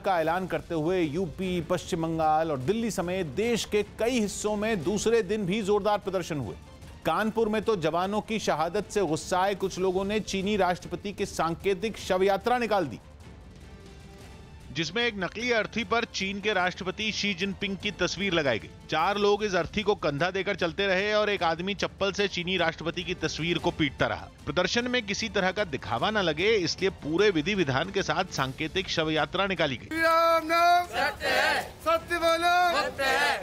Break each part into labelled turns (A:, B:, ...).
A: का ऐलान करते हुए यूपी, पश्चिम बंगाल और दिल्ली समेत देश के कई हिस्सों में दूसरे दिन भी जोरदार प्रदर्शन हुए। कानपुर में तो जवानों की शहादत से गुस्साए कुछ लोगों ने चीनी राष्ट्रपति की सांकेतिक शव यात्रा निकाल दी, जिसमें एक नकली अर्थी पर चीन के राष्ट्रपति शी जिनपिंग की तस्वीर लगाई गई। 4 लोग इस अर्थी को कंधा देकर चलते रहे और एक आदमी चप्पल से चीनी राष्ट्रपति की तस्वीर को पीटता रहा। प्रदर्शन में किसी तरह का दिखावा न लगे, इसलिए पूरे विधि विधान के साथ सांकेतिक शव यात्रा निकाली गई।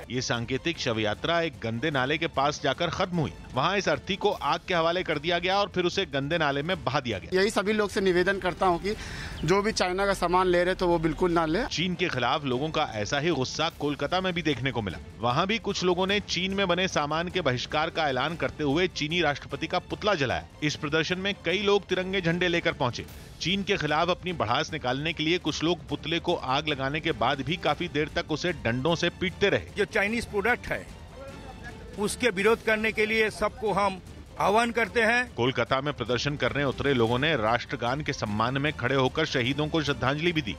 A: ये सांकेतिक शव यात्रा एक गंदे नाले के पास जाकर खत्म हुई। वहाँ इस अर्थी को आग के हवाले कर दिया गया और फिर उसे गंदे नाले में बहा दिया गया।
B: यही सभी लोग से निवेदन करता हूँ कि जो भी चाइना का सामान ले रहे तो वो बिल्कुल ना ले।
A: चीन के खिलाफ लोगों का ऐसा ही गुस्सा कोलकाता में भी देखने को मिला। वहाँ भी कुछ लोगों ने चीन में बने सामान के बहिष्कार का ऐलान करते हुए चीनी राष्ट्रपति का पुतला जलाया। इस प्रदर्शन में कई लोग तिरंगे झंडे लेकर पहुंचे। चीन के खिलाफ अपनी भड़ास निकालने के लिए कुछ लोग पुतले को आग लगाने के बाद भी काफी देर तक उसे डंडों से पीटते रहे।
C: जो चाइनीज प्रोडक्ट है उसके विरोध करने के लिए सबको हम आह्वान करते हैं।
A: कोलकाता में प्रदर्शन करने उतरे लोगों ने राष्ट्रगान के सम्मान में खड़े होकर शहीदों को श्रद्धांजलि भी दी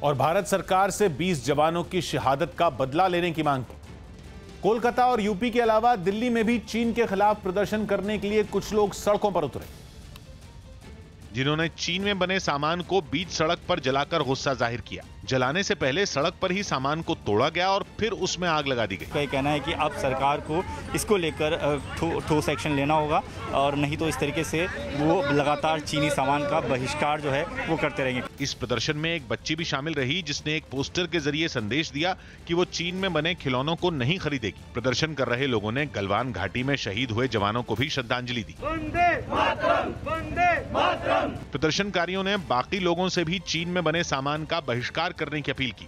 A: और भारत सरकार से 20 जवानों की शहादत का बदला लेने की मांग की। कोलकाता और यूपी के अलावा दिल्ली में भी चीन के खिलाफ प्रदर्शन करने के लिए कुछ लोग सड़कों पर उतरे, जिन्होंने चीन में बने सामान को बीच सड़क पर जलाकर गुस्सा जाहिर किया। जलाने से पहले सड़क पर ही सामान को तोड़ा गया और फिर उसमें आग लगा दी गई।
D: कहना है कि अब सरकार को इसको लेकर ठोस एक्शन लेना होगा और नहीं तो इस तरीके से वो लगातार चीनी सामान का बहिष्कार जो है वो करते रहेंगे।
A: इस प्रदर्शन में एक बच्ची भी शामिल रही, जिसने एक पोस्टर के जरिए संदेश दिया कि वो चीन में बने खिलौनों को नहीं खरीदेगी। प्रदर्शन कर रहे लोगों ने गलवान घाटी में शहीद हुए जवानों को भी श्रद्धांजलि दी। प्रदर्शनकारियों ने बाकी लोगों से भी चीन में बने सामान का बहिष्कार करने की अपील की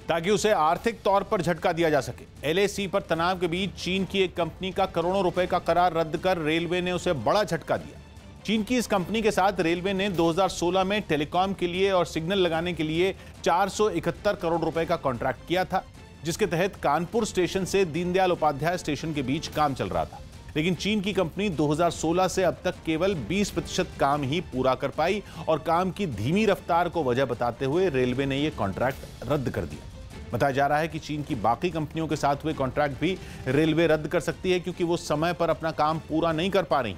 A: ताकि उसे आर्थिक तौर पर झटका दिया जा सके। LAC पर तनाव के बीच चीन की एक कंपनी का करोड़ों रुपए का करार रद्द कर रेलवे ने उसे बड़ा झटका दिया। चीन की इस कंपनी के साथ रेलवे ने 2016 में टेलीकॉम के लिए और सिग्नल लगाने के लिए 471 करोड़ रुपए का कॉन्ट्रैक्ट किया था, जिसके तहत कानपुर स्टेशन से दीनदयाल उपाध्याय स्टेशन के बीच काम चल रहा था। लेकिन चीन की कंपनी 2016 से अब तक केवल 20% काम ही पूरा कर पाई और काम की धीमी रफ्तार को वजह बताते हुए रेलवे ने यह कॉन्ट्रैक्ट रद्द कर दिया। बताया जा रहा है कि चीन की बाकी कंपनियों के साथ हुए कॉन्ट्रैक्ट भी रेलवे रद्द कर सकती है, क्योंकि वो समय पर अपना काम पूरा नहीं कर पा रही।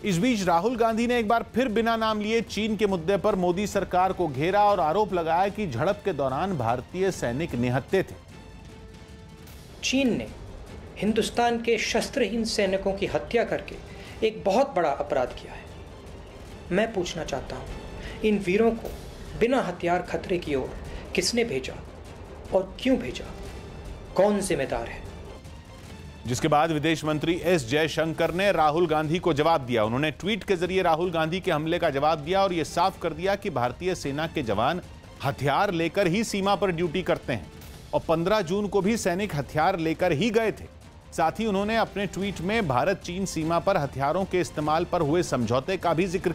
A: इस बीच राहुल गांधी ने एक बार फिर बिना नाम लिए चीन के मुद्दे पर मोदी सरकार को घेरा और आरोप लगाया कि झड़प के दौरान भारतीय सैनिक निहत्थे थे।
E: चीन ने हिंदुस्तान के शस्त्रहीन सैनिकों की हत्या करके एक बहुत बड़ा अपराध किया है। मैं पूछना चाहता हूं, इन वीरों को बिना हथियार खतरे की ओर किसने भेजा और क्यों भेजा? कौन जिम्मेदार है?
A: जिसके बाद विदेश मंत्री एस जयशंकर ने राहुल गांधी को जवाब दिया। उन्होंने ट्वीट के जरिए राहुल गांधी के हमले का जवाब दिया और यह साफ कर दिया कि भारतीय सेना के जवान हथियार लेकर ही सीमा पर ड्यूटी करते हैं और 15 जून को भी सैनिक हथियार लेकर ही गए थे। साथ ही उन्होंने अपने ट्वीट में भारत चीन सीमा पर हथियारों के इस्तेमाल पर हुए समझौते का भी जिक्र